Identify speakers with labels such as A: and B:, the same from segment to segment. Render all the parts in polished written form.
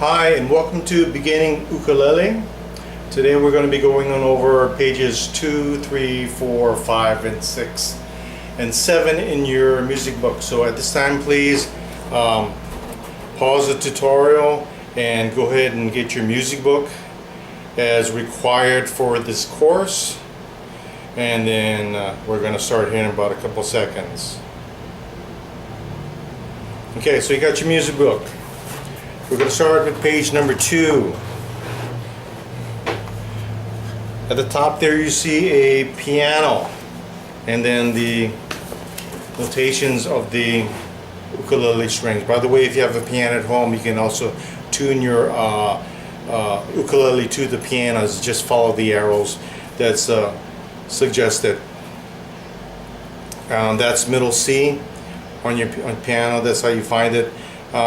A: Hi and welcome to Beginning Ukulele. Today we're going to be going on over pages 2, 3, 4, 5, and 6 and 7 in your music book. So at this time please pause the tutorial and go ahead and get your music book as required for this course, and then we're going to start here in about a couple seconds. Okay, so you got your music book. We're going to start with page number 2. At the top there you see a piano and then the notations of the ukulele strings. By the way, if you have a piano at home, you can also tune your ukulele to the pianos. Just follow the arrows that's suggested. That's middle C on your piano. That's how you find it.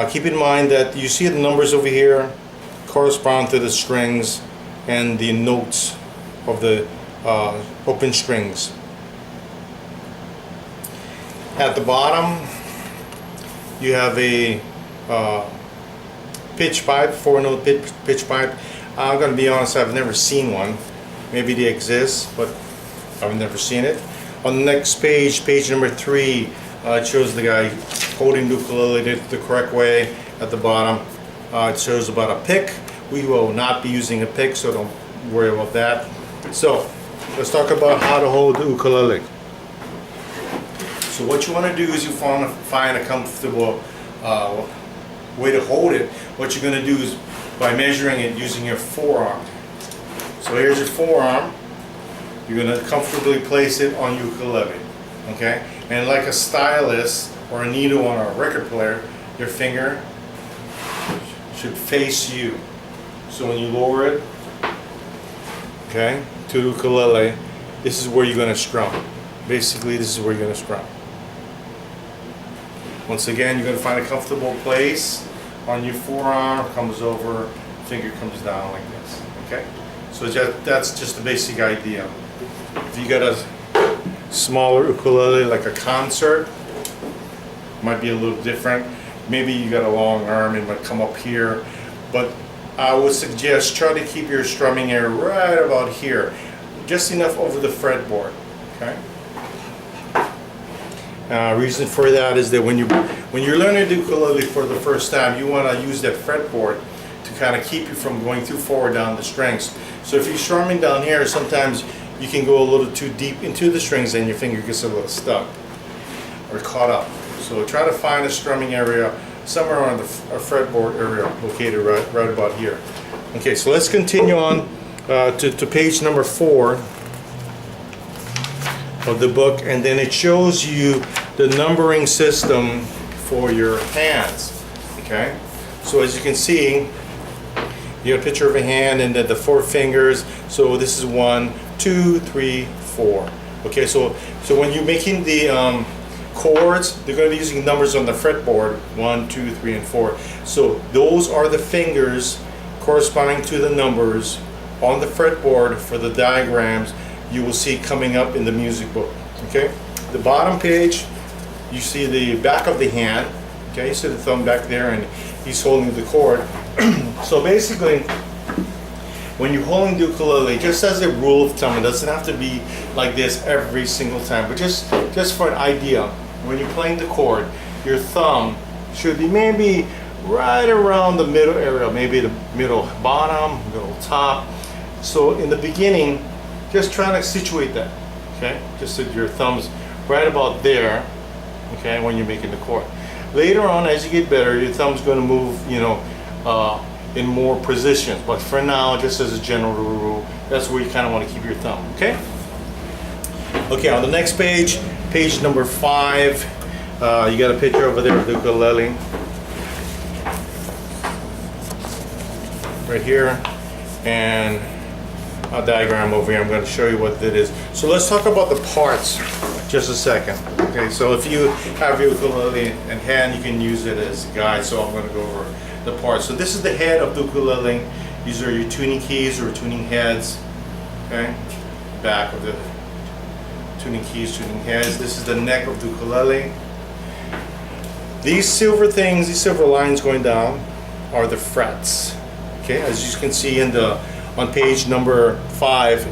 A: Keep in mind that you see the numbers over here correspond to the strings and the notes of the open strings. At the bottom you have a pitch pipe, 4-note pitch pipe. I'm going to be honest, I've never seen one. Maybe they exist, but I've never seen it. On the next page, page number 3, it shows the guy holding the ukulele the correct way. At the bottom it shows about a pick. We will not be using a pick, so don't worry about that. So let's talk about how to hold the ukulele. So what you want to do is you find a comfortable way to hold it. What you're going to do is by measuring it using your forearm. So here's your forearm. You're going to comfortably place it on your ukulele. Okay? And like a stylus or a needle on a record player, your finger should face you. So when you lower it, okay, to the ukulele, this is where you're going to strum. Basically, this is where you're going to strum. Once again, you're going to find a comfortable place on your forearm, comes over, finger comes down like this. Okay? So that's just the basic idea. If you got a smaller ukulele like a concert, might be a little different. Maybe you got a long arm, it might come up here, but I would suggest try to keep your strumming area right about here, just enough over the fretboard. Okay. Reason for that is that when you're learning the ukulele for the first time, you want to use that fretboard to kind of keep you from going too far down the strings. So if you're strumming down here, sometimes you can go a little too deep into the strings and your finger gets a little stuck or caught up. So try to find a strumming area somewhere on the fretboard area located right about here. Okay, so let's continue on to page number 4 of the book, and then it shows you the numbering system for your hands. Okay, so as you can see, you have a picture of a hand and then the 4 fingers. So this is 1, 2, 3, 4. Okay, so when you're making the chords, they're going to be using numbers on the fretboard, 1, 2, 3, and 4. So those are the fingers corresponding to the numbers on the fretboard for the diagrams you will see coming up in the music book. Okay, the bottom page, you see the back of the hand. Okay, you see the thumb back there, and he's holding the chord. So basically, when you're holding the ukulele, just as a rule of thumb, it doesn't have to be like this every single time, but just for an idea, when you're playing the chord, your thumb should be maybe right around the middle area, maybe the middle bottom, middle top. So in the beginning, just try to situate that, okay? Just so your thumb's right about there, okay, when you're making the chord. Later on, as you get better, your thumb's going to move, you know, in more positions. But for now, just as a general rule, that's where you kind of want to keep your thumb, okay? Okay, on the next page, page number 5, you got a picture over there of the ukulele. Right here, and a diagram over here. I'm going to show you what it is. So let's talk about the parts just a second. Okay, so if you have your ukulele in hand, you can use it as a guide. So I'm going to go over the parts. So this is the head of the ukulele. These are your tuning keys or tuning heads. Okay, back of the tuning keys, tuning heads. This is the neck of the ukulele. These silver things, these silver lines going down, are the frets. Okay, as you can see on page number 5,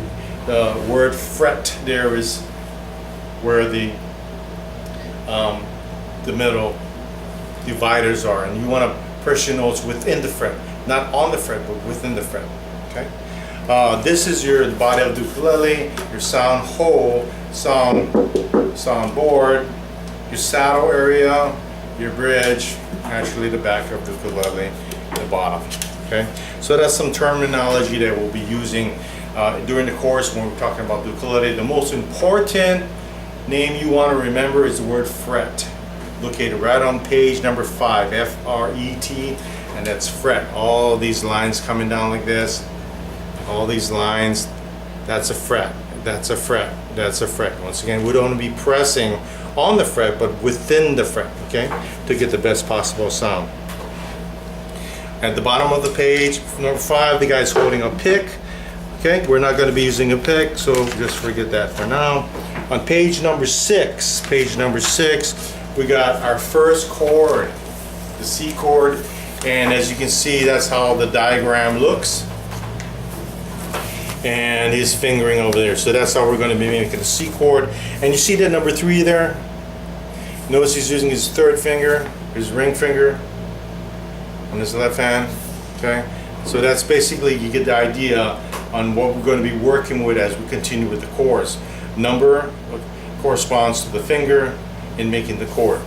A: the word fret there is where the middle dividers are, and you want to press your notes within the fret, not on the fret, but within the fret. Okay. This is the body of the ukulele, your sound hole, sound board, your saddle area, your bridge, actually the back of the ukulele, the bottom. Okay, so that's some terminology that we'll be using during the course when we're talking about the ukulele. The most important name you want to remember is the word fret, located right on page number 5, F-R-E-T, and that's fret. All these lines coming down like this, all these lines, that's a fret, that's a fret, that's a fret. Once again, we don't want to be pressing on the fret, but within the fret, okay, to get the best possible sound. At the bottom of the page, number 5, the guy's holding a pick. Okay, we're not going to be using a pick, so just forget that for now. On page number 6, we got our first chord, the C chord, and as you can see, that's how the diagram looks. And his fingering over there, so that's how we're going to be making the C chord. And you see that number 3 there? Notice he's using his third finger, his ring finger, on his left hand. Okay, so that's basically, you get the idea on what we're going to be working with as we continue with the chords. Number corresponds to the finger in making the chord.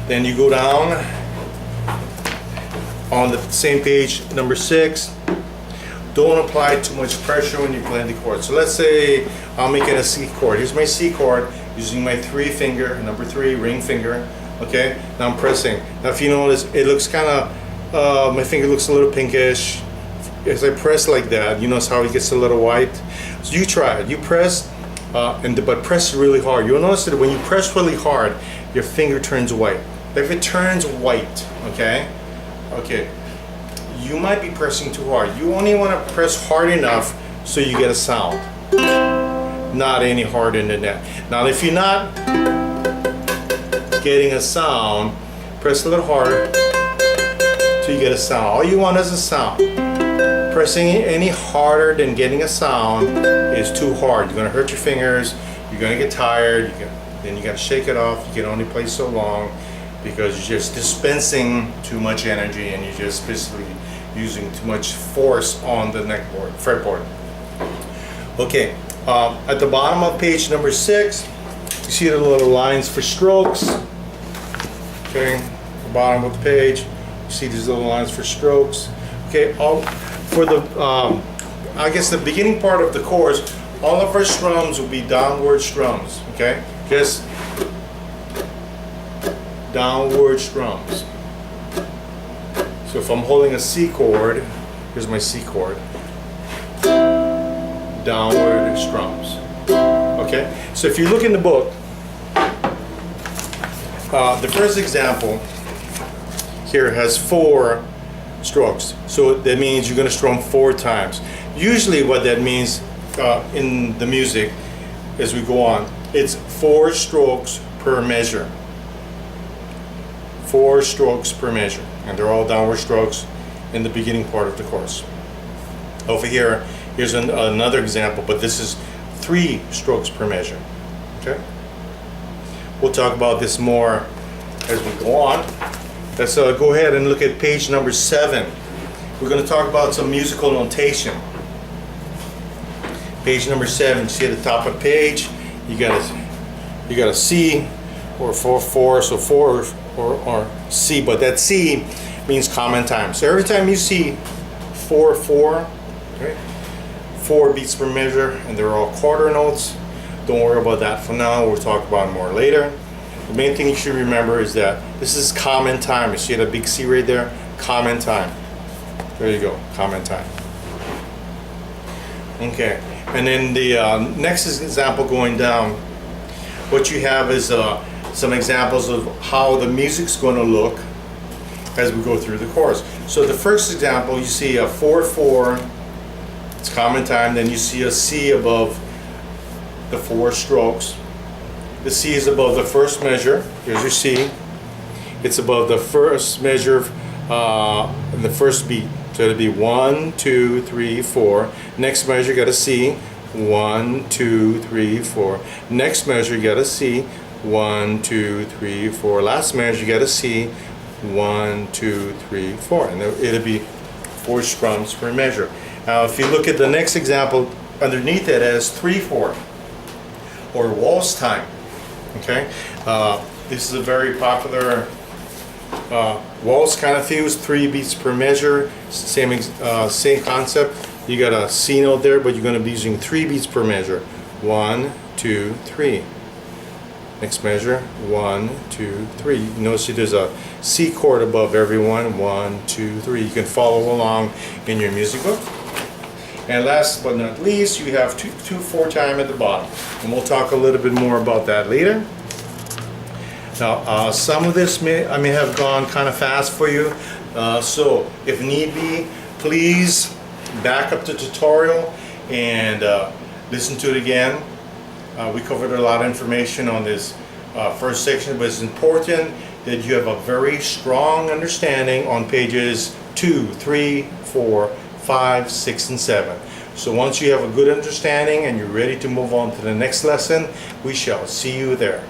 A: Then you go down on the same page, number 6. Don't apply too much pressure when you're playing the chord. So let's say I'm making a C chord. Here's my C chord using my 3 finger, number 3, ring finger. Okay, now I'm pressing. Now if you notice, it looks kind of, my finger looks a little pinkish. As I press like that, you notice how it gets a little white. So you try it. You press, but press really hard. You'll notice that when you press really hard, your finger turns white. If it turns white, okay, you might be pressing too hard. You only want to press hard enough so you get a sound. Not any harder than that. Now if you're not getting a sound, press a little harder till you get a sound. All you want is a sound. Pressing any harder than getting a sound is too hard. You're going to hurt your fingers, you're going to get tired, then you got to shake it off. You can only play so long because you're just dispensing too much energy and you're just basically using too much force on the fretboard. Okay, at the bottom of page number 6, you see the little lines for strokes. Okay, the bottom of the page, you see these little lines for strokes. Okay, for the I guess the beginning part of the course, all of our strums will be downward strums. Okay, just downward strums. So if I'm holding a C chord, here's my C chord, downward strums. Okay, so if you look in the book, the first example here has 4 strokes. So that means you're going to strum 4 times. Usually what that means in the music as we go on, it's 4 strokes per measure. 4 strokes per measure. And they're all downward strokes in the beginning part of the course. Over here, here's another example, but this is 3 strokes per measure. Okay? We'll talk about this more as we go on. Let's go ahead and look at page number 7. We're going to talk about some musical notation. Page number 7, see at the top of the page, you got a C or 4/4, so 4 or C, but that C means common time. So every time you see 4/4, okay, 4 beats per measure, and they're all quarter notes. Don't worry about that for now. We'll talk about it more later. The main thing you should remember is that this is common time. You see that big C right there? Common time. There you go, common time. Okay, and then the next example going down, what you have is some examples of how the music's going to look as we go through the course. So the first example, you see a 4/4, it's common time, then you see a C above the 4 strokes. The C is above the first measure, here's your C, it's above the first measure, the first beat. So it'll be 1, 2, 3, 4. Next measure, you got a C. 1, 2, 3, 4. Next measure, you got a C. 1, 2, 3, 4. Last measure, you got a C. 1, 2, 3, 4. And it'll be 4 strums per measure. Now, if you look at the next example, underneath it as 3/4 or waltz time. Okay, this is a very popular waltz kind of fuse, 3 beats per measure. Same concept. You got a C note there, but you're going to be using 3 beats per measure. 1, 2, 3. Next measure, 1, 2, 3. You notice there's a C chord above every one. 1, 2, 3. You can follow along in your music book. And last but not least, you have 2/4 time at the bottom. And we'll talk a little bit more about that later. Now, some of this I may have gone kind of fast for you. So if need be, please back up the tutorial and listen to it again. We covered a lot of information on this first section, but it's important that you have a very strong understanding on pages 2, 3, 4, 5, 6, and 7. So once you have a good understanding and you're ready to move on to the next lesson, we shall see you there.